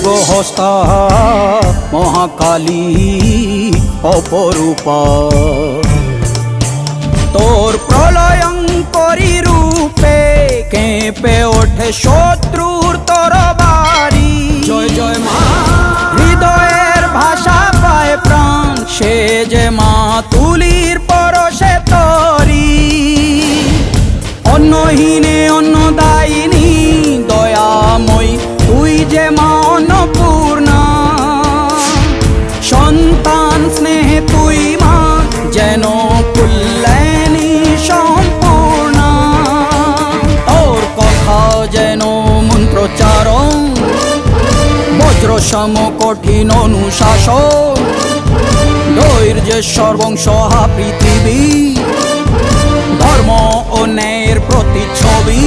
দুর্গহস্তা মহাকালী অপরূপা, তোর প্রলয়ঙ্করী রূপে কেঁপে ওঠে শত্রুর তরবারি। জয় জয় মা, হৃদয়ের ভাষা পায় প্রাণ, সে যে মা তুলির পরশে তরি। অন্নহীনে অন্নদায়িনী দয়াময়ী, তুই যে মা অন্নপূর্ণা। সন্তান স্নেহে তুই মা যেন কল্যাণী সম্পূর্ণা। তোর কথা যেন মন্ত্রোচ্চারণ, বজ্রসম কঠিন অনুশাসন। ধৈর্যেশ্বর বংশহা পৃথিবী, ধর্ম ও ন্যায়ের প্রতিচ্ছবি।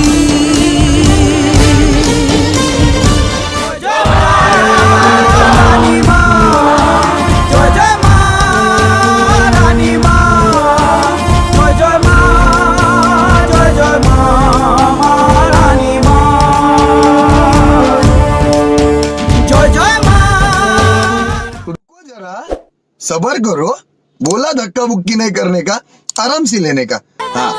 सबर करो, बोला धक्का बुक्की नहीं करने का, आराम से लेने का। हाँ